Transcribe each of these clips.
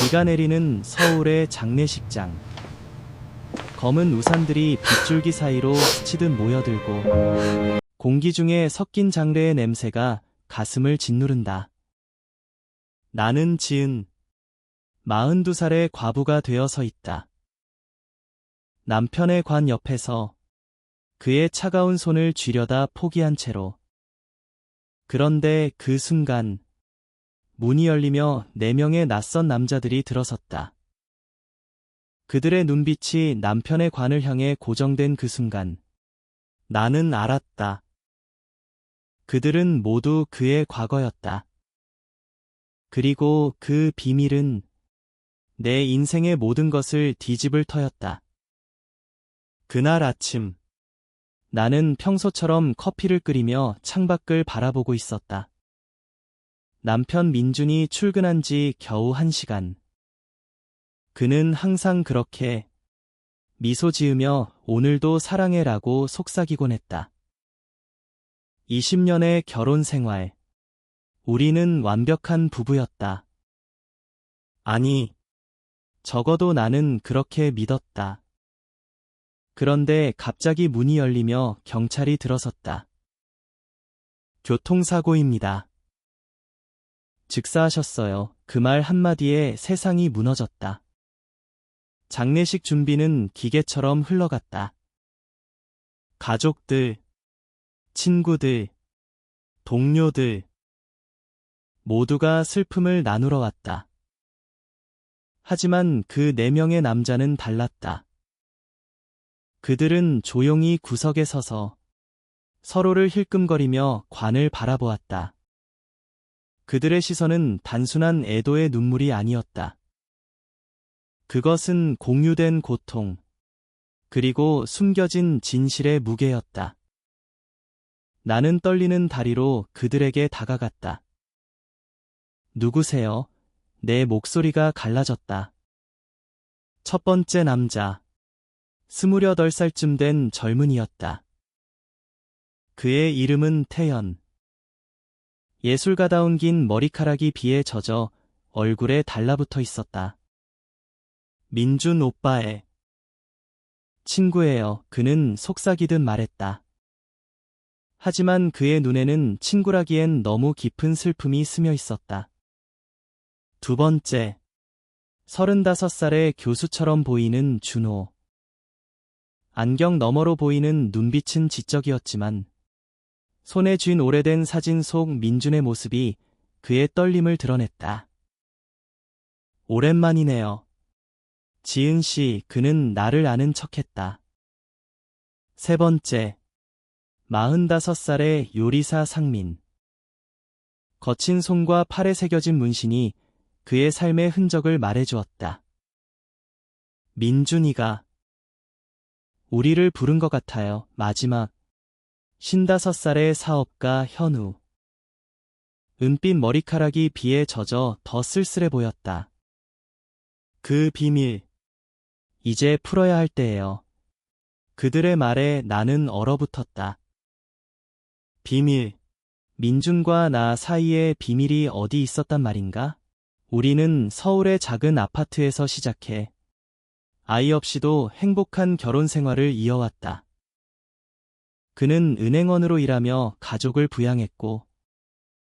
비가 내리는 서울의 장례식장. 검은 우산들이 빗줄기 사이로 스치듯 모여들고 공기 중에 섞인 장례의 냄새가 가슴을 짓누른다. 나는 지은 42살의 과부가 되어 서 있다. 남편의 관 옆에서 그의 차가운 손을 쥐려다 포기한 채로. 그런데 그 순간 문이 열리며 4명의 낯선 남자들이 들어섰다. 그들의 눈빛이 남편의 관을 향해 고정된 그 순간 나는 알았다. 그들은 모두 그의 과거였다. 그리고 그 비밀은 내 인생의 모든 것을 뒤집을 터였다. 그날 아침 나는 평소처럼 커피를 끓이며 창밖을 바라보고 있었다. 남편 민준이 출근한 지 겨우 1시간. 그는 항상 그렇게 미소 지으며 오늘도 사랑해라고 속삭이곤 했다. 20년의 결혼 생활. 우리는 완벽한 부부였다. 아니, 적어도 나는 그렇게 믿었다. 그런데 갑자기 문이 열리며 경찰이 들어섰다. 교통사고입니다. 즉사하셨어요. 그 말 한마디에 세상이 무너졌다. 장례식 준비는 기계처럼 흘러갔다. 가족들, 친구들, 동료들 모두가 슬픔을 나누러 왔다. 하지만 그 4명의 남자는 달랐다. 그들은 조용히 구석에 서서 서로를 힐끔거리며 관을 바라보았다. 그들의 시선은 단순한 애도의 눈물이 아니었다. 그것은 공유된 고통, 그리고 숨겨진 진실의 무게였다. 나는 떨리는 다리로 그들에게 다가갔다. 누구세요? 내 목소리가 갈라졌다. 첫 번째 남자, 28살쯤 된 젊은이였다. 그의 이름은 태연. 예술가다운 긴 머리카락이 비에 젖어 얼굴에 달라붙어 있었다. 민준 오빠의 친구예요. 그는 속삭이듯 말했다. 하지만 그의 눈에는 친구라기엔 너무 깊은 슬픔이 스며 있었다. 두 번째, 35살의 교수처럼 보이는 준호. 안경 너머로 보이는 눈빛은 지적이었지만 손에 쥔 오래된 사진 속 민준의 모습이 그의 떨림을 드러냈다. 오랜만이네요. 지은 씨, 그는 나를 아는 척했다. 세 번째, 45살의 요리사 상민. 거친 손과 팔에 새겨진 문신이 그의 삶의 흔적을 말해주었다. 민준이가 우리를 부른 것 같아요. 마지막 55살의 사업가 현우. 은빛 머리카락이 비에 젖어 더 쓸쓸해 보였다. 그 비밀, 이제 풀어야 할 때예요. 그들의 말에 나는 얼어붙었다. 비밀, 민준과 나 사이에 비밀이 어디 있었단 말인가? 우리는 서울의 작은 아파트에서 시작해 아이 없이도 행복한 결혼 생활을 이어왔다. 그는 은행원으로 일하며 가족을 부양했고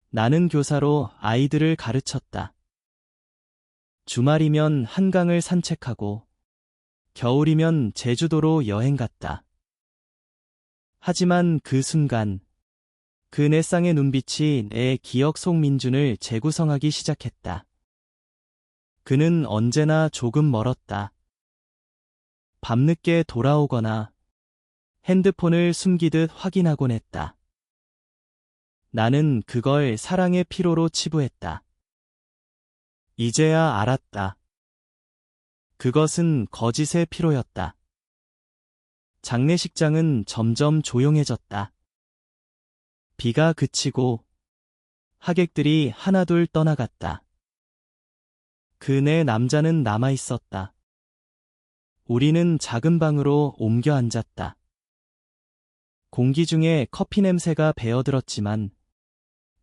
나는 교사로 아이들을 가르쳤다. 주말이면 한강을 산책하고 겨울이면 제주도로 여행 갔다. 하지만 그 순간 그 네 쌍의 눈빛이 내 기억 속 민준을 재구성하기 시작했다. 그는 언제나 조금 멀었다. 밤늦게 돌아오거나 핸드폰을 숨기듯 확인하곤 했다. 나는 그걸 사랑의 피로로 치부했다. 이제야 알았다. 그것은 거짓의 피로였다. 장례식장은 점점 조용해졌다. 비가 그치고 하객들이 하나둘 떠나갔다. 그 네 남자는 남아 있었다. 우리는 작은 방으로 옮겨 앉았다. 공기 중에 커피 냄새가 배어들었지만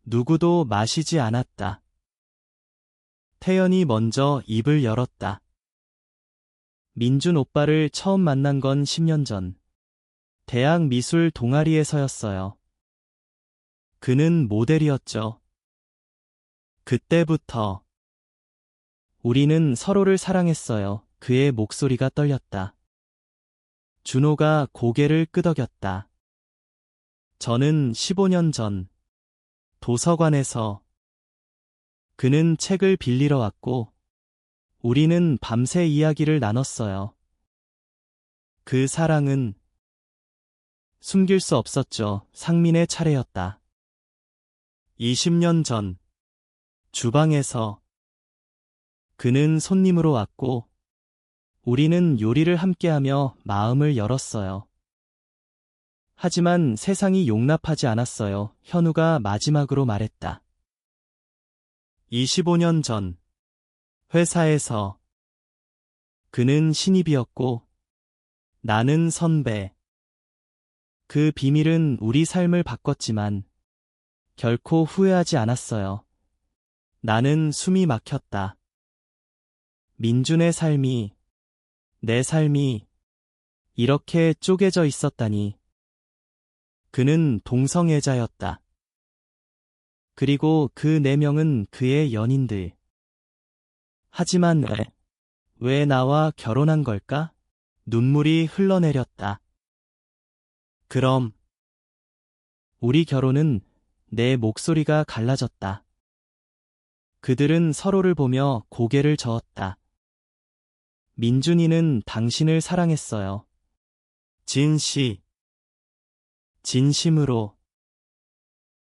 누구도 마시지 않았다. 태연이 먼저 입을 열었다. 민준 오빠를 처음 만난 건 10년 전. 대학 미술 동아리에서였어요. 그는 모델이었죠. 그때부터 우리는 서로를 사랑했어요. 그의 목소리가 떨렸다. 준호가 고개를 끄덕였다. 저는 15년 전 도서관에서 그는 책을 빌리러 왔고 우리는 밤새 이야기를 나눴어요. 그 사랑은 숨길 수 없었죠. 상민의 차례였다. 20년 전 주방에서 그는 손님으로 왔고 우리는 요리를 함께하며 마음을 열었어요. 하지만 세상이 용납하지 않았어요. 현우가 마지막으로 말했다. 25년 전 회사에서 그는 신입이었고 나는 선배. 그 비밀은 우리 삶을 바꿨지만 결코 후회하지 않았어요. 나는 숨이 막혔다. 민준의 삶이, 내 삶이 이렇게 쪼개져 있었다니. 그는 동성애자였다. 그리고 그 4명은 그의 연인들. 하지만 왜 나와 결혼한 걸까? 눈물이 흘러내렸다. 그럼 우리 결혼은 내 목소리가 갈라졌다. 그들은 서로를 보며 고개를 저었다. 민준이는 당신을 사랑했어요. 진심으로.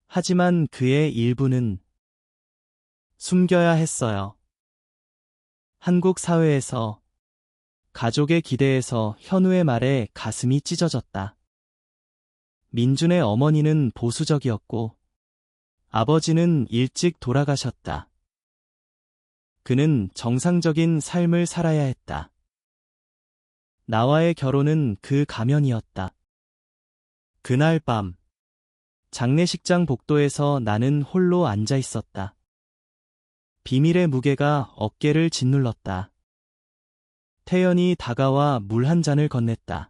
하지만 그의 일부는 숨겨야 했어요. 한국 사회에서, 가족의 기대에서 현우의 말에 가슴이 찢어졌다. 민준의 어머니는 보수적이었고 아버지는 일찍 돌아가셨다. 그는 정상적인 삶을 살아야 했다. 나와의 결혼은 그 가면이었다. 그날 밤 장례식장 복도에서 나는 홀로 앉아 있었다. 비밀의 무게가 어깨를 짓눌렀다. 태연이 다가와 물 한 잔을 건넸다.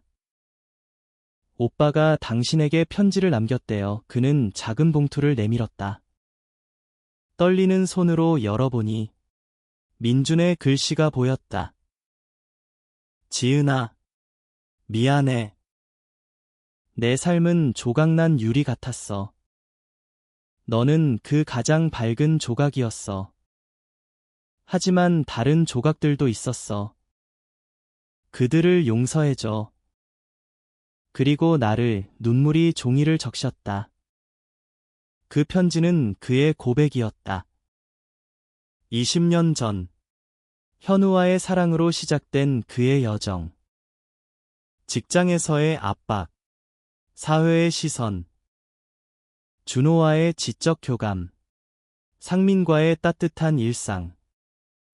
오빠가 당신에게 편지를 남겼대요. 그는 작은 봉투를 내밀었다. 떨리는 손으로 열어보니 민준의 글씨가 보였다. 지은아, 미안해. 내 삶은 조각난 유리 같았어. 너는 그 가장 밝은 조각이었어. 하지만 다른 조각들도 있었어. 그들을 용서해줘. 그리고 나를. 눈물이 종이를 적셨다. 그 편지는 그의 고백이었다. 20년 전 현우와의 사랑으로 시작된 그의 여정. 직장에서의 압박, 사회의 시선, 준호와의 지적 교감, 상민과의 따뜻한 일상,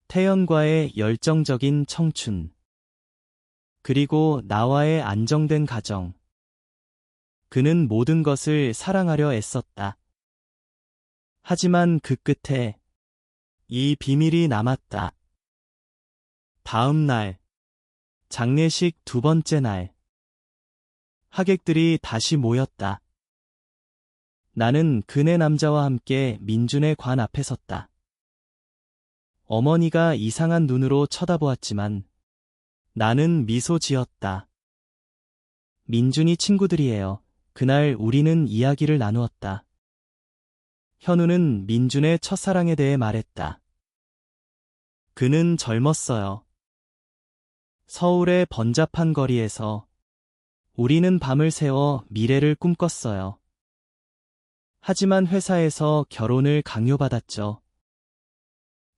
태연과의 열정적인 청춘, 그리고 나와의 안정된 가정. 그는 모든 것을 사랑하려 애썼다. 하지만 그 끝에 이 비밀이 남았다. 다음 날, 장례식 2번째 날. 하객들이 다시 모였다. 나는 그네 남자와 함께 민준의 관 앞에 섰다. 어머니가 이상한 눈으로 쳐다보았지만 나는 미소 지었다. 민준이 친구들이에요. 그날 우리는 이야기를 나누었다. 현우는 민준의 첫사랑에 대해 말했다. 그는 젊었어요. 서울의 번잡한 거리에서 우리는 밤을 새워 미래를 꿈꿨어요. 하지만 회사에서 결혼을 강요받았죠.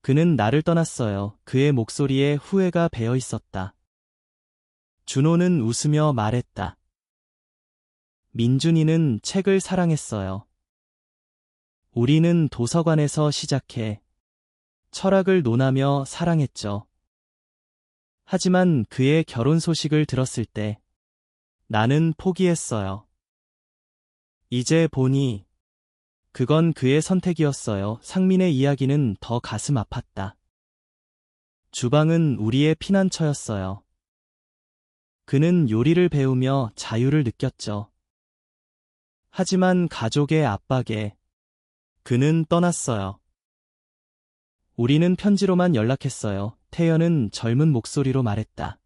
그는 나를 떠났어요. 그의 목소리에 후회가 배어 있었다. 준호는 웃으며 말했다. 민준이는 책을 사랑했어요. 우리는 도서관에서 시작해 철학을 논하며 사랑했죠. 하지만 그의 결혼 소식을 들었을 때 나는 포기했어요. 이제 보니 그건 그의 선택이었어요. 상민의 이야기는 더 가슴 아팠다. 주방은 우리의 피난처였어요. 그는 요리를 배우며 자유를 느꼈죠. 하지만 가족의 압박에 그는 떠났어요. 우리는 편지로만 연락했어요. 태연은 젊은 목소리로 말했다.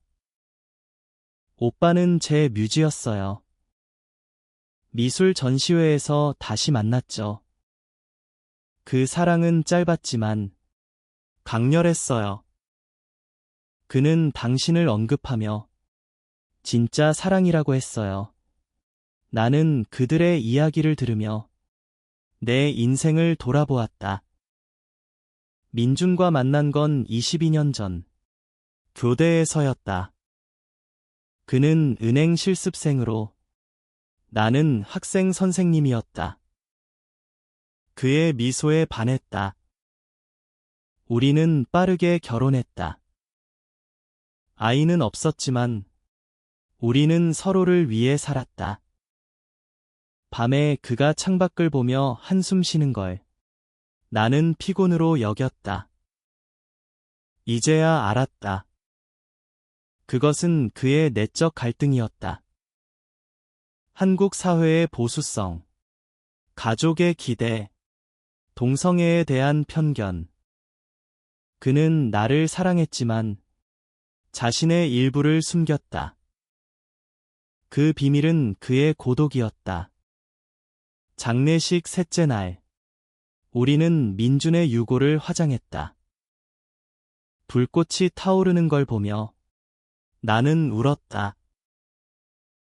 오빠는 제 뮤즈였어요. 미술 전시회에서 다시 만났죠. 그 사랑은 짧았지만 강렬했어요. 그는 당신을 언급하며 진짜 사랑이라고 했어요. 나는 그들의 이야기를 들으며 내 인생을 돌아보았다. 민준과 만난 건 22년 전 교대에서였다. 그는 은행 실습생으로, 나는 학생 선생님이었다. 그의 미소에 반했다. 우리는 빠르게 결혼했다. 아이는 없었지만 우리는 서로를 위해 살았다. 밤에 그가 창밖을 보며 한숨 쉬는 걸 나는 피곤으로 여겼다. 이제야 알았다. 그것은 그의 내적 갈등이었다. 한국 사회의 보수성, 가족의 기대, 동성애에 대한 편견. 그는 나를 사랑했지만 자신의 일부를 숨겼다. 그 비밀은 그의 고독이었다. 장례식 셋째 날, 우리는 민준의 유골을 화장했다. 불꽃이 타오르는 걸 보며 나는 울었다.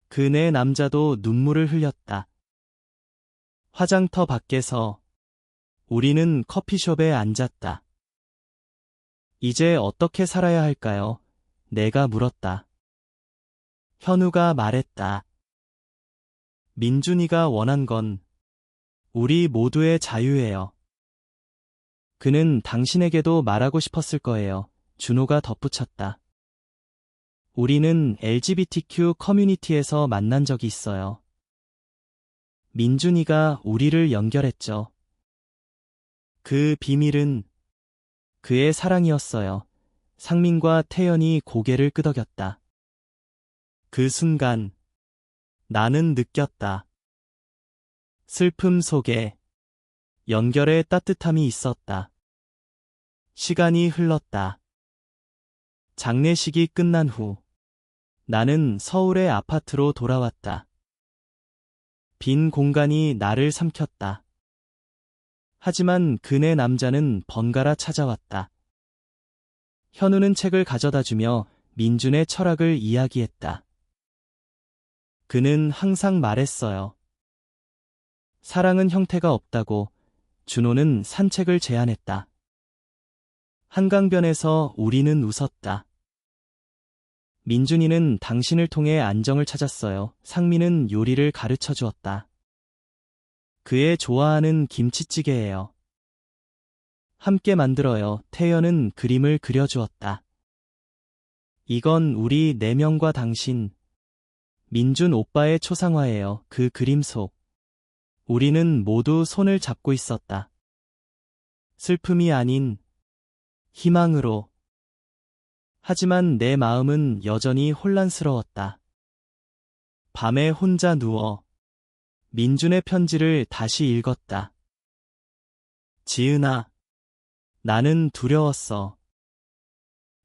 그 내 남자도 눈물을 흘렸다. 화장터 밖에서 우리는 커피숍에 앉았다. 이제 어떻게 살아야 할까요? 내가 물었다. 현우가 말했다. 민준이가 원한 건 우리 모두의 자유예요. 그는 당신에게도 말하고 싶었을 거예요. 준호가 덧붙였다. 우리는 LGBTQ 커뮤니티에서 만난 적이 있어요. 민준이가 우리를 연결했죠. 그 비밀은 그의 사랑이었어요. 상민과 태연이 고개를 끄덕였다. 그 순간 나는 느꼈다. 슬픔 속에 연결의 따뜻함이 있었다. 시간이 흘렀다. 장례식이 끝난 후 나는 서울의 아파트로 돌아왔다. 빈 공간이 나를 삼켰다. 하지만 그네 남자는 번갈아 찾아왔다. 현우는 책을 가져다주며 민준의 철학을 이야기했다. 그는 항상 말했어요. 사랑은 형태가 없다고. 준호는 산책을 제안했다. 한강변에서 우리는 웃었다. 민준이는 당신을 통해 안정을 찾았어요. 상민은 요리를 가르쳐 주었다. 그의 좋아하는 김치찌개예요. 함께 만들어요. 태연은 그림을 그려주었다. 이건 우리 4명과 당신, 민준 오빠의 초상화예요. 그 그림 속 우리는 모두 손을 잡고 있었다. 슬픔이 아닌 희망으로. 하지만 내 마음은 여전히 혼란스러웠다. 밤에 혼자 누워 민준의 편지를 다시 읽었다. 지은아, 나는 두려웠어.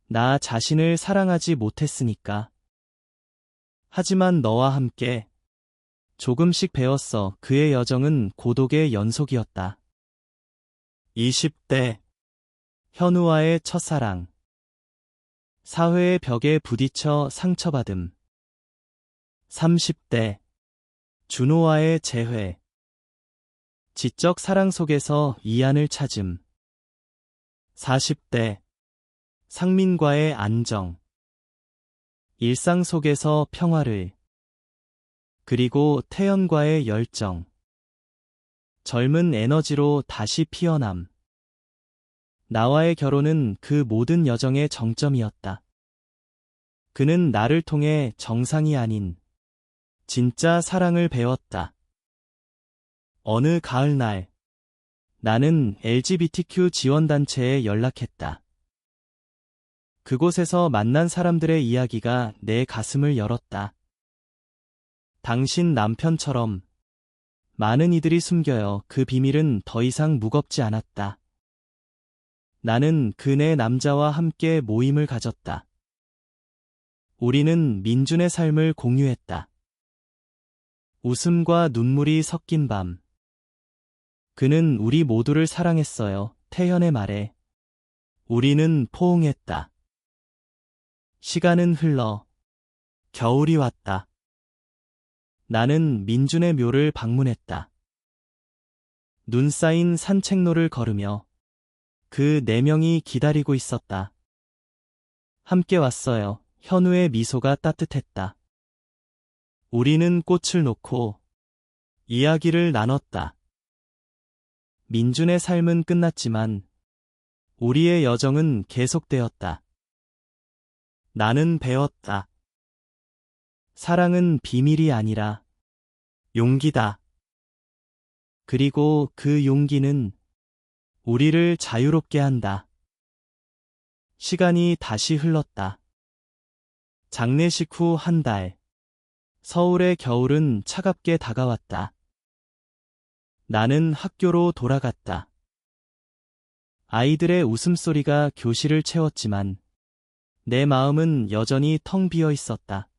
나 자신을 사랑하지 못했으니까. 하지만 너와 함께 조금씩 배웠어. 그의 여정은 고독의 연속이었다. 20대 현우와의 첫사랑. 사회의 벽에 부딪혀 상처받음. 30대 준호와의 재회. 지적 사랑 속에서 이안을 찾음. 40대 상민과의 안정. 일상 속에서 평화를. 그리고 태연과의 열정. 젊은 에너지로 다시 피어남. 나와의 결혼은 그 모든 여정의 정점이었다. 그는 나를 통해 정상이 아닌 진짜 사랑을 배웠다. 어느 가을날, 나는 LGBTQ 지원단체에 연락했다. 그곳에서 만난 사람들의 이야기가 내 가슴을 열었다. 당신 남편처럼 많은 이들이 숨겨요. 그 비밀은 더 이상 무겁지 않았다. 나는 그 네 남자와 함께 모임을 가졌다. 우리는 민준의 삶을 공유했다. 웃음과 눈물이 섞인 밤. 그는 우리 모두를 사랑했어요. 태현의 말에 우리는 포옹했다. 시간은 흘러 겨울이 왔다. 나는 민준의 묘를 방문했다. 눈 쌓인 산책로를 걸으며 그 네 명이 기다리고 있었다. 함께 왔어요. 현우의 미소가 따뜻했다. 우리는 꽃을 놓고 이야기를 나눴다. 민준의 삶은 끝났지만 우리의 여정은 계속되었다. 나는 배웠다. 사랑은 비밀이 아니라 용기다. 그리고 그 용기는 우리를 자유롭게 한다. 시간이 다시 흘렀다. 장례식 후 한 달. 서울의 겨울은 차갑게 다가왔다. 나는 학교로 돌아갔다. 아이들의 웃음소리가 교실을 채웠지만 내 마음은 여전히 텅 비어 있었다.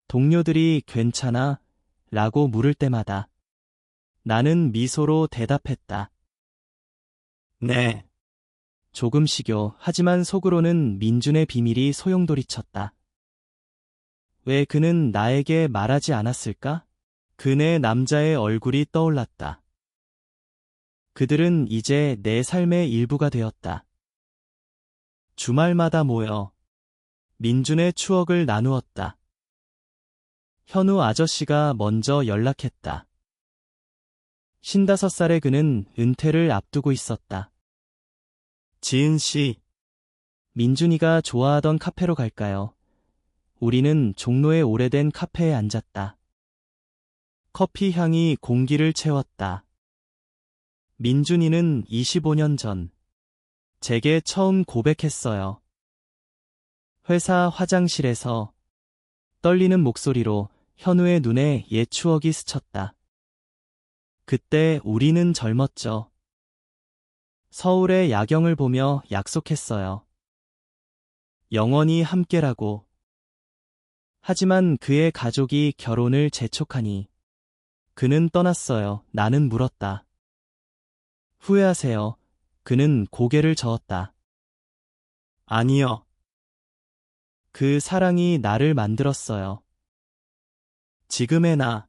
동료들이 괜찮아? 라고 물을 때마다 나는 미소로 대답했다. 네. 조금씩요. 하지만 속으로는 민준의 비밀이 소용돌이쳤다. 왜 그는 나에게 말하지 않았을까? 그네 남자의 얼굴이 떠올랐다. 그들은 이제 내 삶의 일부가 되었다. 주말마다 모여 민준의 추억을 나누었다. 현우 아저씨가 먼저 연락했다. 55살의 그는 은퇴를 앞두고 있었다. 지은 씨, 민준이가 좋아하던 카페로 갈까요? 우리는 종로의 오래된 카페에 앉았다. 커피 향이 공기를 채웠다. 민준이는 25년 전 제게 처음 고백했어요. 회사 화장실에서 떨리는 목소리로 현우의 눈에 옛 추억이 스쳤다. 그때 우리는 젊었죠. 서울의 야경을 보며 약속했어요. 영원히 함께라고. 하지만 그의 가족이 결혼을 재촉하니 그는 떠났어요. 나는 물었다. 후회하세요? 그는 고개를 저었다. 아니요. 그 사랑이 나를 만들었어요. 지금의 나.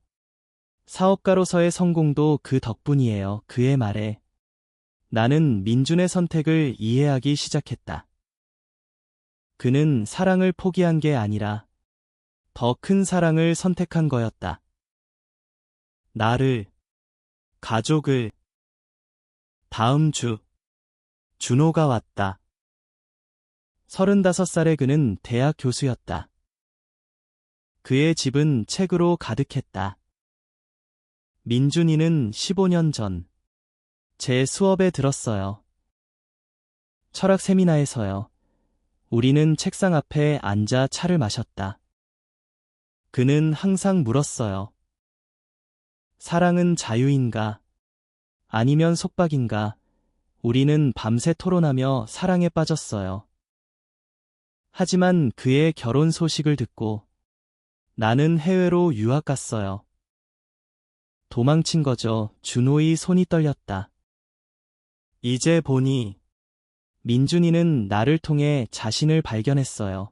사업가로서의 성공도 그 덕분이에요. 그의 말에 나는 민준의 선택을 이해하기 시작했다. 그는 사랑을 포기한 게 아니라 더 큰 사랑을 선택한 거였다. 나를, 가족을. 다음 주, 준호가 왔다. 35살의 그는 대학 교수였다. 그의 집은 책으로 가득했다. 민준이는 15년 전 제 수업에 들었어요. 철학 세미나에서요. 우리는 책상 앞에 앉아 차를 마셨다. 그는 항상 물었어요. 사랑은 자유인가? 아니면 속박인가? 우리는 밤새 토론하며 사랑에 빠졌어요. 하지만 그의 결혼 소식을 듣고 나는 해외로 유학 갔어요. 도망친 거죠. 준호의 손이 떨렸다. 이제 보니 민준이는 나를 통해 자신을 발견했어요.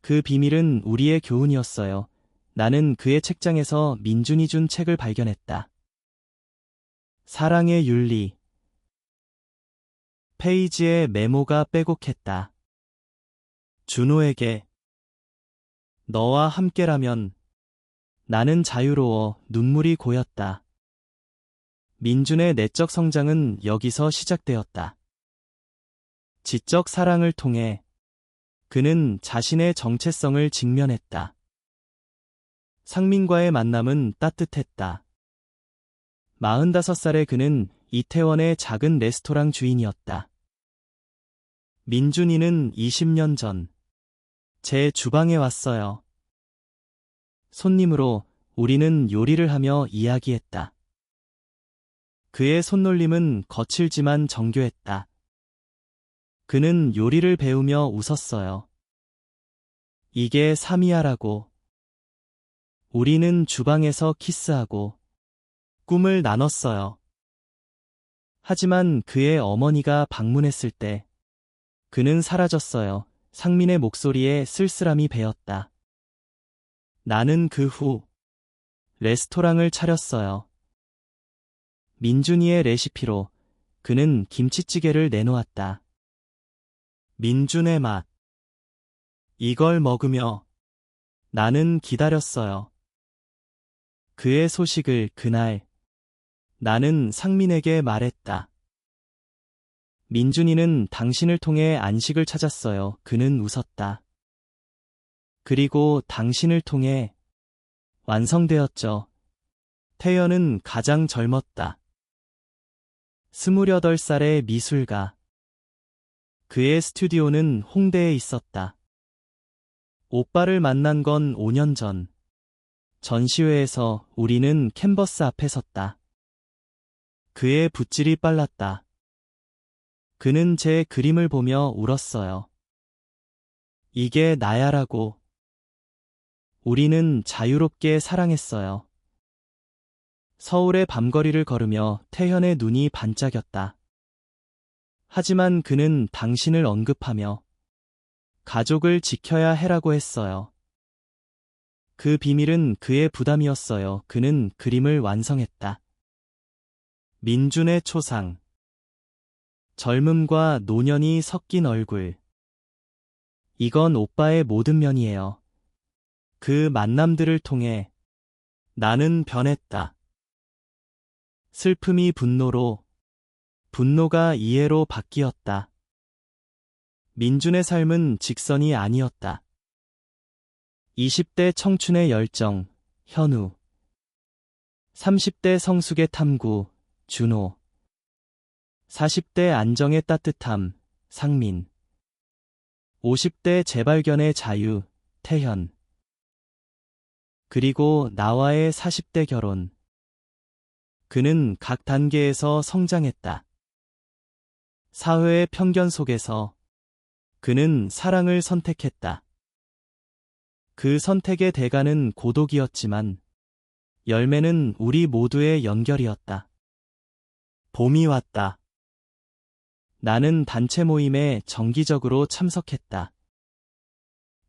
그 비밀은 우리의 교훈이었어요. 나는 그의 책장에서 민준이 준 책을 발견했다. 사랑의 윤리. 페이지에 메모가 빼곡했다. 준호에게 너와 함께라면 나는 자유로워. 눈물이 고였다. 민준의 내적 성장은 여기서 시작되었다. 지적 사랑을 통해 그는 자신의 정체성을 직면했다. 상민과의 만남은 따뜻했다. 45살의 그는 이태원의 작은 레스토랑 주인이었다. 민준이는 20년 전 제 주방에 왔어요. 손님으로 우리는 요리를 하며 이야기했다. 그의 손놀림은 거칠지만 정교했다. 그는 요리를 배우며 웃었어요. 이게 사미야라고. 우리는 주방에서 키스하고 꿈을 나눴어요. 하지만 그의 어머니가 방문했을 때 그는 사라졌어요. 상민의 목소리에 쓸쓸함이 배었다. 나는 그 후 레스토랑을 차렸어요. 민준이의 레시피로 그는 김치찌개를 내놓았다. 민준의 맛. 이걸 먹으며 나는 기다렸어요. 그의 소식을 그날 나는 상민에게 말했다. 민준이는 당신을 통해 안식을 찾았어요. 그는 웃었다. 그리고 당신을 통해 완성되었죠. 태연은 가장 젊었다. 28살의 미술가. 그의 스튜디오는 홍대에 있었다. 오빠를 만난 건 5년 전. 전시회에서 우리는 캔버스 앞에 섰다. 그의 붓질이 빨랐다. 그는 제 그림을 보며 울었어요. 이게 나야라고. 우리는 자유롭게 사랑했어요. 서울의 밤거리를 걸으며 태현의 눈이 반짝였다. 하지만 그는 당신을 언급하며 가족을 지켜야 해라고 했어요. 그 비밀은 그의 부담이었어요. 그는 그림을 완성했다. 민준의 초상. 젊음과 노년이 섞인 얼굴. 이건 오빠의 모든 면이에요. 그 만남들을 통해 나는 변했다. 슬픔이 분노로, 분노가 이해로 바뀌었다. 민준의 삶은 직선이 아니었다. 20대 청춘의 열정, 현우. 30대 성숙의 탐구, 준호. 40대 안정의 따뜻함, 상민. 50대 재발견의 자유, 태현. 그리고 나와의 40대 결혼. 그는 각 단계에서 성장했다. 사회의 편견 속에서 그는 사랑을 선택했다. 그 선택의 대가는 고독이었지만 열매는 우리 모두의 연결이었다. 봄이 왔다. 나는 단체 모임에 정기적으로 참석했다.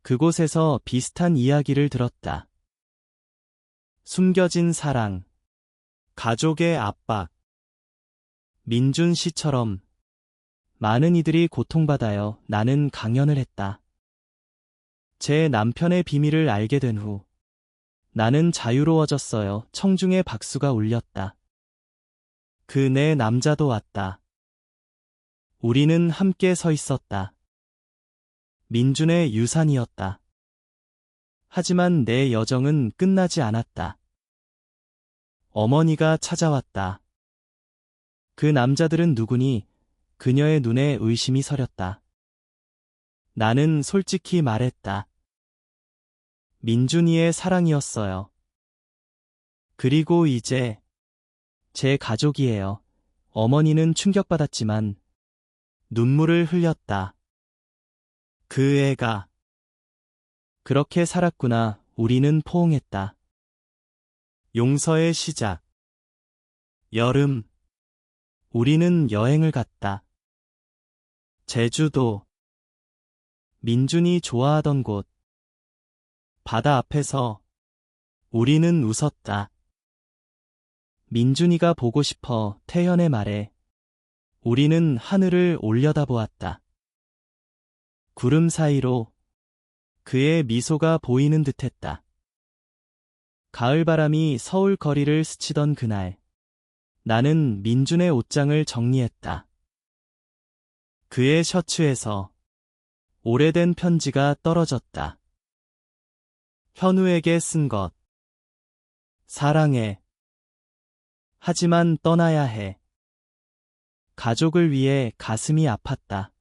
그곳에서 비슷한 이야기를 들었다. 숨겨진 사랑, 가족의 압박. 민준 씨처럼 많은 이들이 고통받아요. 나는 강연을 했다. 제 남편의 비밀을 알게 된 후 나는 자유로워졌어요. 청중의 박수가 울렸다. 그 내 남자도 왔다. 우리는 함께 서 있었다. 민준의 유산이었다. 하지만 내 여정은 끝나지 않았다. 어머니가 찾아왔다. 그 남자들은 누구니? 그녀의 눈에 의심이 서렸다. 나는 솔직히 말했다. 민준이의 사랑이었어요. 그리고 이제 제 가족이에요. 어머니는 충격받았지만 눈물을 흘렸다. 그 애가 그렇게 살았구나. 우리는 포옹했다. 용서의 시작. 여름. 우리는 여행을 갔다. 제주도. 민준이 좋아하던 곳. 바다 앞에서 우리는 웃었다. 민준이가 보고 싶어 태연의 말에 우리는 하늘을 올려다보았다. 구름 사이로 그의 미소가 보이는 듯했다. 가을바람이 서울 거리를 스치던 그날, 나는 민준의 옷장을 정리했다. 그의 셔츠에서 오래된 편지가 떨어졌다. 현우에게 쓴 것. 사랑해. 하지만 떠나야 해. 가족을 위해 가슴이 아팠다.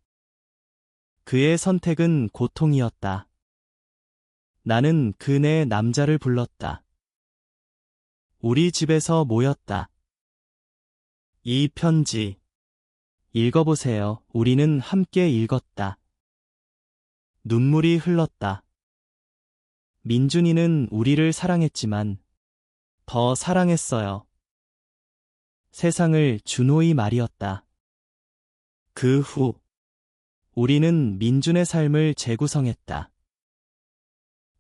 그의 선택은 고통이었다. 나는 그네 남자를 불렀다. 우리 집에서 모였다. 이 편지 읽어보세요. 우리는 함께 읽었다. 눈물이 흘렀다. 민준이는 우리를 사랑했지만 더 사랑했어요. 세상을 준호의 말이었다. 그 후 우리는 민준의 삶을 재구성했다.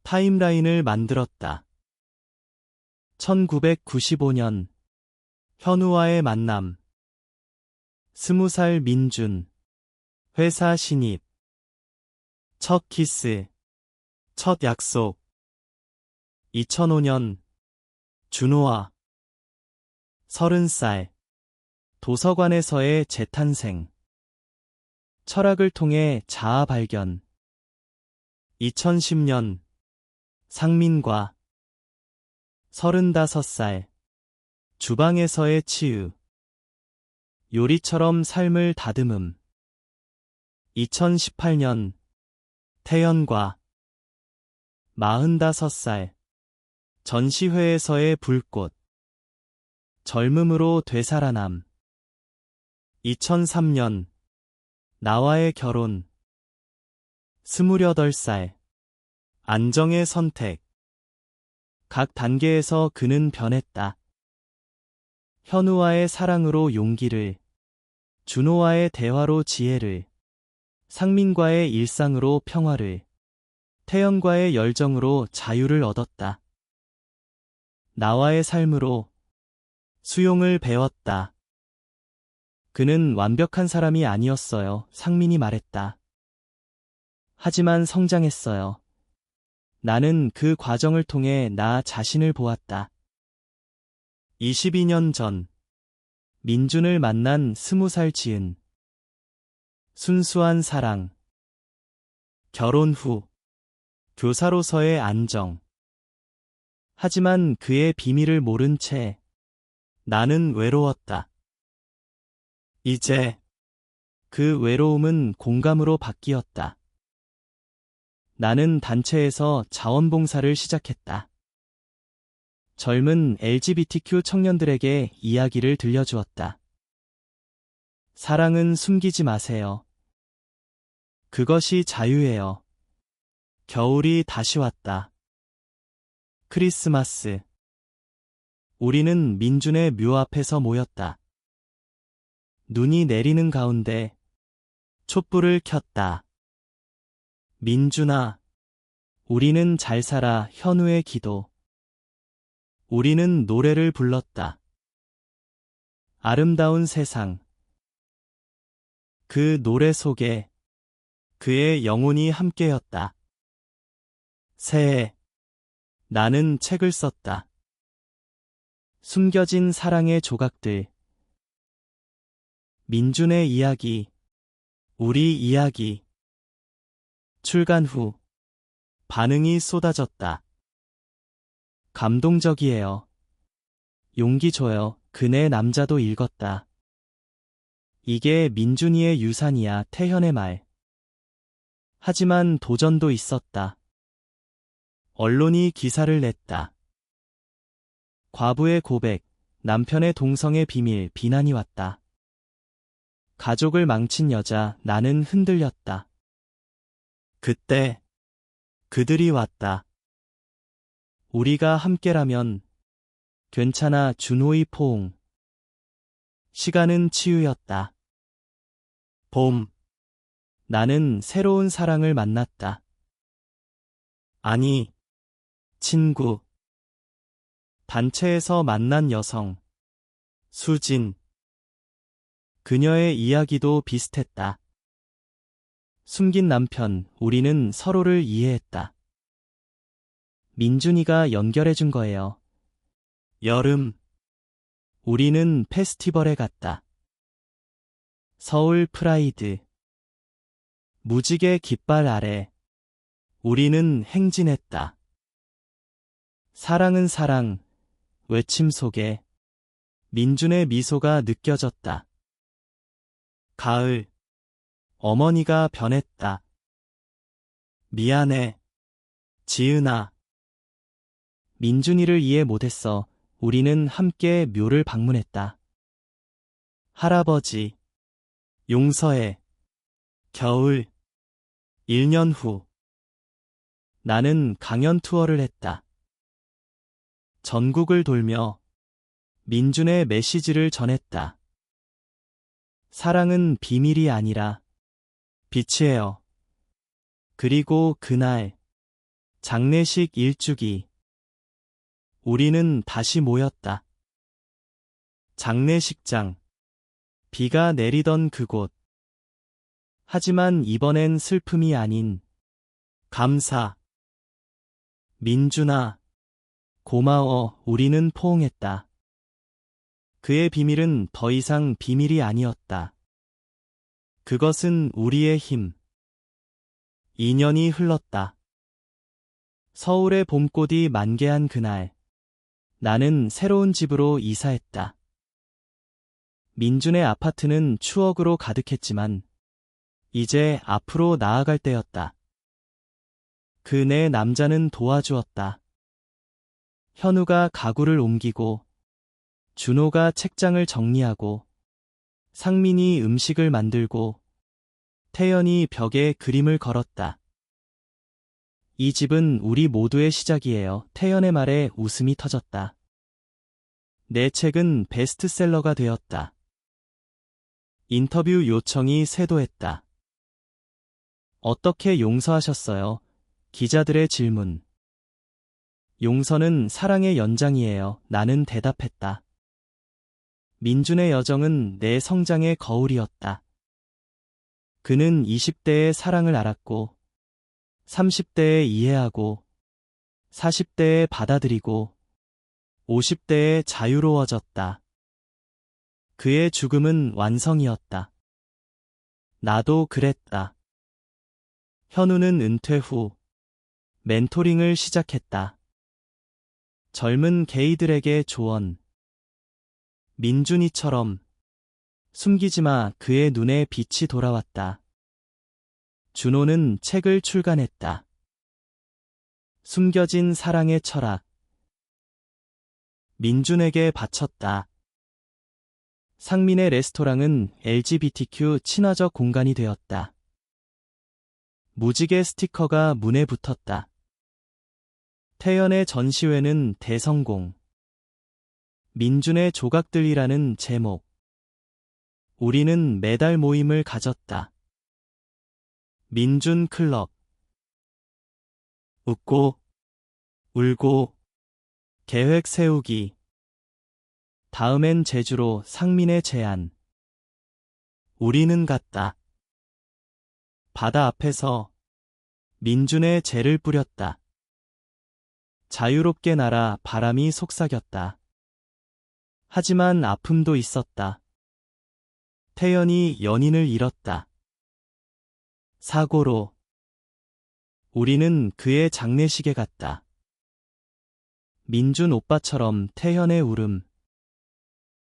타임라인을 만들었다. 1995년 현우와의 만남. 20살 민준. 회사 신입. 첫 키스. 첫 약속. 2005년 준호와 30살. 도서관에서의 재탄생. 철학을 통해 자아 발견. 2010년 상민과 35살. 주방에서의 치유. 요리처럼 삶을 다듬음. 2018년 태연과 45살. 전시회에서의 불꽃. 젊음으로 되살아남. 2003년 나와의 결혼. 28살. 안정의 선택. 각 단계에서 그는 변했다. 현우와의 사랑으로 용기를, 준호와의 대화로 지혜를, 상민과의 일상으로 평화를, 태연과의 열정으로 자유를 얻었다. 나와의 삶으로 수용을 배웠다. 그는 완벽한 사람이 아니었어요. 상민이 말했다. 하지만 성장했어요. 나는 그 과정을 통해 나 자신을 보았다. 22년 전 민준을 만난 20살 지은. 순수한 사랑. 결혼 후 교사로서의 안정. 하지만 그의 비밀을 모른 채 나는 외로웠다. 이제 그 외로움은 공감으로 바뀌었다. 나는 단체에서 자원봉사를 시작했다. 젊은 LGBTQ 청년들에게 이야기를 들려주었다. 사랑은 숨기지 마세요. 그것이 자유예요. 겨울이 다시 왔다. 크리스마스. 우리는 민준의 묘 앞에서 모였다. 눈이 내리는 가운데 촛불을 켰다. 민준아, 우리는 잘 살아. 현우의 기도. 우리는 노래를 불렀다. 아름다운 세상. 그 노래 속에 그의 영혼이 함께였다. 새해, 나는 책을 썼다. 숨겨진 사랑의 조각들. 민준의 이야기, 우리 이야기. 출간 후 반응이 쏟아졌다. 감동적이에요. 용기 줘요. 그네 남자도 읽었다. 이게 민준이의 유산이야. 태현의 말. 하지만 도전도 있었다. 언론이 기사를 냈다. 과부의 고백, 남편의 동성애 비밀, 비난이 왔다. 가족을 망친 여자, 나는 흔들렸다. 그때 그들이 왔다. 우리가 함께라면 괜찮아. 준호의 포옹. 시간은 치유였다. 봄. 나는 새로운 사랑을 만났다. 아니, 친구. 단체에서 만난 여성. 수진. 그녀의 이야기도 비슷했다. 숨긴 남편, 우리는 서로를 이해했다. 민준이가 연결해준 거예요. 여름. 우리는 페스티벌에 갔다. 서울 프라이드. 무지개 깃발 아래. 우리는 행진했다. 사랑은 사랑. 외침 속에 민준의 미소가 느껴졌다. 가을. 어머니가 변했다. 미안해, 지은아. 민준이를 이해 못했어. 우리는 함께 묘를 방문했다. 할아버지, 용서해. 겨울, 1년 후. 나는 강연 투어를 했다. 전국을 돌며 민준의 메시지를 전했다. 사랑은 비밀이 아니라 빛이에요. 그리고 그날, 장례식 일주기. 우리는 다시 모였다. 장례식장. 비가 내리던 그곳. 하지만 이번엔 슬픔이 아닌 감사. 민준아, 고마워. 우리는 포옹했다. 그의 비밀은 더 이상 비밀이 아니었다. 그것은 우리의 힘. 2년이 흘렀다. 서울의 봄꽃이 만개한 그날, 나는 새로운 집으로 이사했다. 민준의 아파트는 추억으로 가득했지만, 이제 앞으로 나아갈 때였다. 그 내 남자는 도와주었다. 현우가 가구를 옮기고, 준호가 책장을 정리하고, 상민이 음식을 만들고, 태연이 벽에 그림을 걸었다. 이 집은 우리 모두의 시작이에요. 태연의 말에 웃음이 터졌다. 내 책은 베스트셀러가 되었다. 인터뷰 요청이 쇄도했다. 어떻게 용서하셨어요? 기자들의 질문. 용서는 사랑의 연장이에요. 나는 대답했다. 민준의 여정은 내 성장의 거울이었다. 그는 20대의 사랑을 알았고, 30대에 이해하고, 40대에 받아들이고, 50대에 자유로워졌다. 그의 죽음은 완성이었다. 나도 그랬다. 현우는 은퇴 후 멘토링을 시작했다. 젊은 게이들에게 조언. 민준이처럼 숨기지 마. 그의 눈에 빛이 돌아왔다. 준호는 책을 출간했다. 숨겨진 사랑의 철학. 민준에게 바쳤다. 상민의 레스토랑은 LGBTQ 친화적 공간이 되었다. 무지개 스티커가 문에 붙었다. 태연의 전시회는 대성공. 민준의 조각들이라는 제목. 우리는 매달 모임을 가졌다. 민준 클럽. 웃고, 울고, 계획 세우기. 다음엔 제주로. 상민의 제안. 우리는 갔다. 바다 앞에서 민준의 재를 뿌렸다. 자유롭게 날아 바람이 속삭였다. 하지만 아픔도 있었다. 태연이 연인을 잃었다. 사고로. 우리는 그의 장례식에 갔다. 민준 오빠처럼 태연의 울음.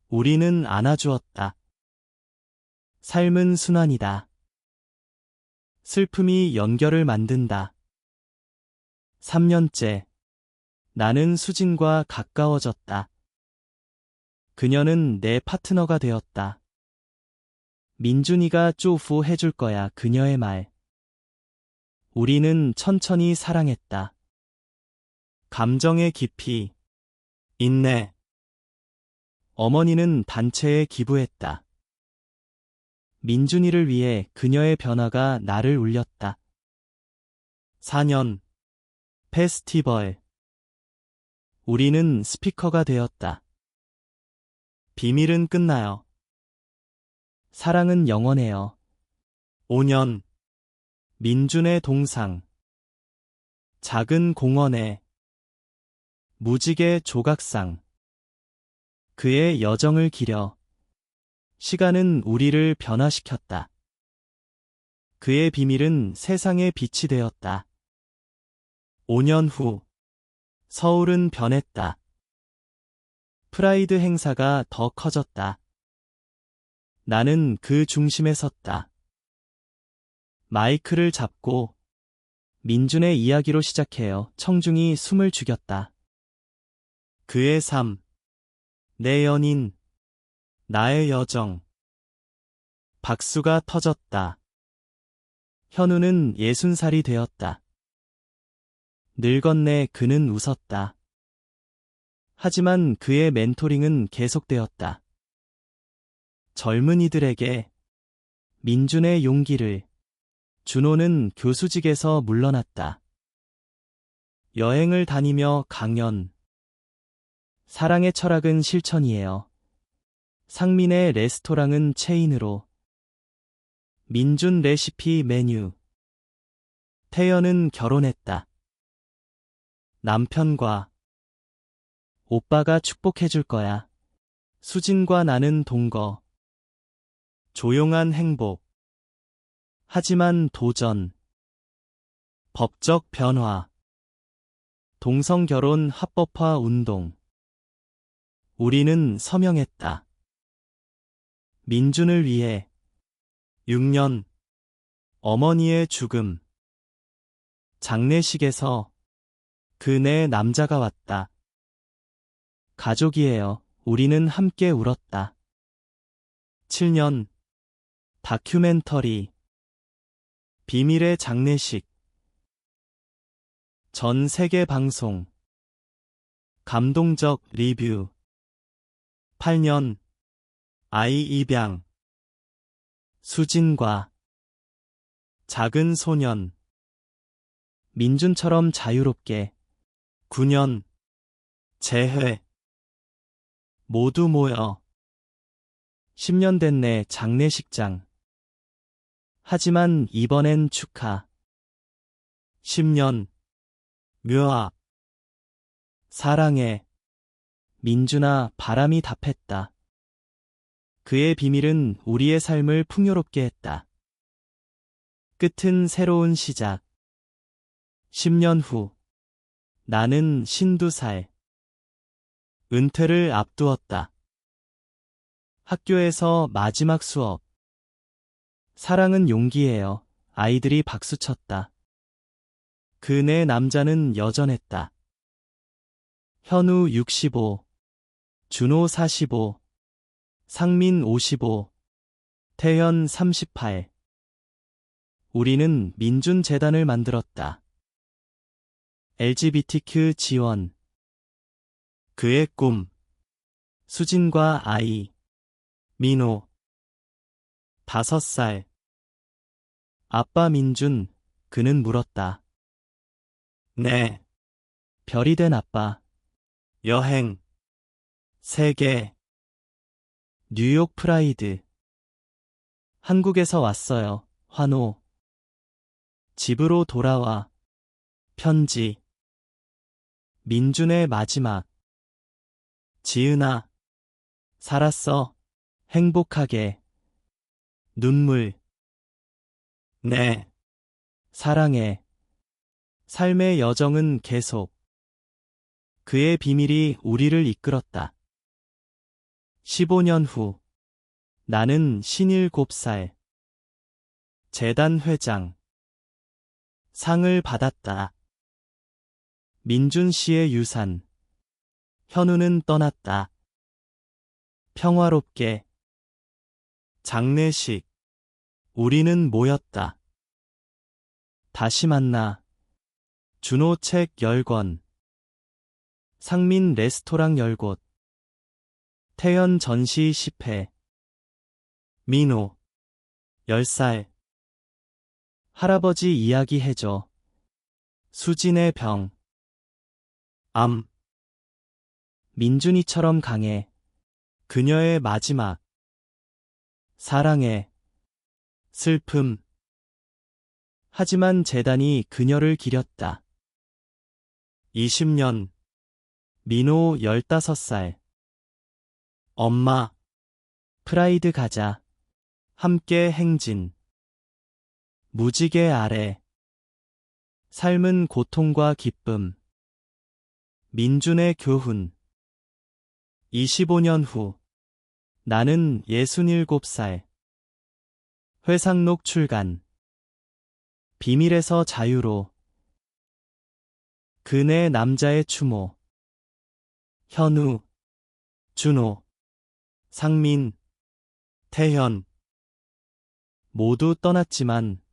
우리는 안아주었다. 삶은 순환이다. 슬픔이 연결을 만든다. 3년째. 나는 수진과 가까워졌다. 그녀는 내 파트너가 되었다. 민준이가 쪼후 해줄 거야. 그녀의 말. 우리는 천천히 사랑했다. 감정의 깊이. 인내. 어머니는 단체에 기부했다. 민준이를 위해 그녀의 변화가 나를 울렸다. 4년. 페스티벌. 우리는 스피커가 되었다. 비밀은 끝나요. 사랑은 영원해요. 5년. 민준의 동상. 작은 공원에 무지개 조각상. 그의 여정을 기려. 시간은 우리를 변화시켰다. 그의 비밀은 세상의 빛이 되었다. 5년 후. 서울은 변했다. 프라이드 행사가 더 커졌다. 나는 그 중심에 섰다. 마이크를 잡고 민준의 이야기로 시작해요. 청중이 숨을 죽였다. 그의 삶, 내 연인, 나의 여정. 박수가 터졌다. 현우는 60살이 되었다. 늙었네. 그는 웃었다. 하지만 그의 멘토링은 계속되었다. 젊은이들에게 민준의 용기를. 준호는 교수직에서 물러났다. 여행을 다니며 강연. 사랑의 철학은 실천이에요. 상민의 레스토랑은 체인으로. 민준 레시피 메뉴. 태연은 결혼했다. 남편과. 오빠가 축복해줄 거야. 수진과 나는 동거. 조용한 행복. 하지만 도전. 법적 변화. 동성결혼 합법화 운동. 우리는 서명했다. 민준을 위해. 6년. 어머니의 죽음. 장례식에서 그 내 남자가 왔다. 가족이에요. 우리는 함께 울었다. 7년. 다큐멘터리. 비밀의 장례식. 전 세계 방송. 감동적 리뷰. 8년. 아이 입양. 수진과 작은 소년. 민준처럼 자유롭게. 9년. 재회. 모두 모여. 10년 됐네. 장례식장. 하지만 이번엔 축하. 10년. 묘아. 사랑해. 민준아. 바람이 답했다. 그의 비밀은 우리의 삶을 풍요롭게 했다. 끝은 새로운 시작. 10년 후. 나는 52살. 은퇴를 앞두었다. 학교에서 마지막 수업. 사랑은 용기예요. 아이들이 박수쳤다. 그 내 남자는 여전했다. 현우 65. 준호 45. 상민 55. 태연 38. 우리는 민준재단을 만들었다. LGBTQ 지원. 그의 꿈. 수진과 아이. 민호. 5살. 아빠 민준. 그는 물었다. 네. 별이 된 아빠. 여행. 세계. 뉴욕 프라이드. 한국에서 왔어요. 환호. 집으로 돌아와. 편지. 민준의 마지막. 지은아. 살았어. 행복하게. 눈물. 네. 사랑해. 삶의 여정은 계속. 그의 비밀이 우리를 이끌었다. 15년 후. 나는 57살. 재단 회장. 상을 받았다. 민준 씨의 유산. 현우는 떠났다. 평화롭게. 장례식. 우리는 모였다. 다시 만나. 준호 책 10권. 상민 레스토랑 10곳. 태연 전시 10회. 민호. 10살. 할아버지 이야기 해줘. 수진의 병. 암. 민준이처럼 강해. 그녀의 마지막. 사랑해. 슬픔. 하지만 재단이 그녀를 기렸다. 20년. 민호 15살. 엄마. 프라이드 가자. 함께 행진. 무지개 아래. 삶은 고통과 기쁨. 민준의 교훈. 25년 후. 나는 67살. 회상록 출간. 비밀에서 자유로. 그네 남자의 추모. 현우, 준호, 상민, 태현. 모두 떠났지만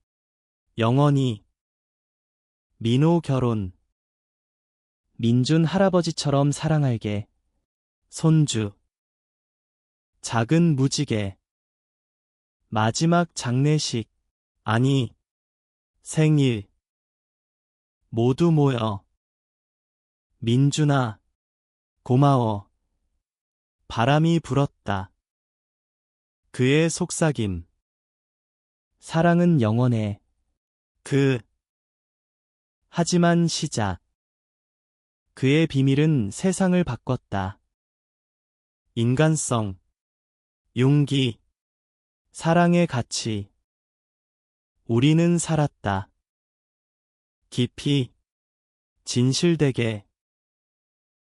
영원히. 민호 결혼. 민준 할아버지처럼 사랑할게. 손주. 작은 무지개. 마지막 장례식. 아니, 생일. 모두 모여. 민준아, 고마워. 바람이 불었다. 그의 속삭임. 사랑은 영원해. 하지만 시작. 그의 비밀은 세상을 바꿨다. 인간성, 용기, 사랑의 가치. 우리는 살았다. 깊이, 진실되게.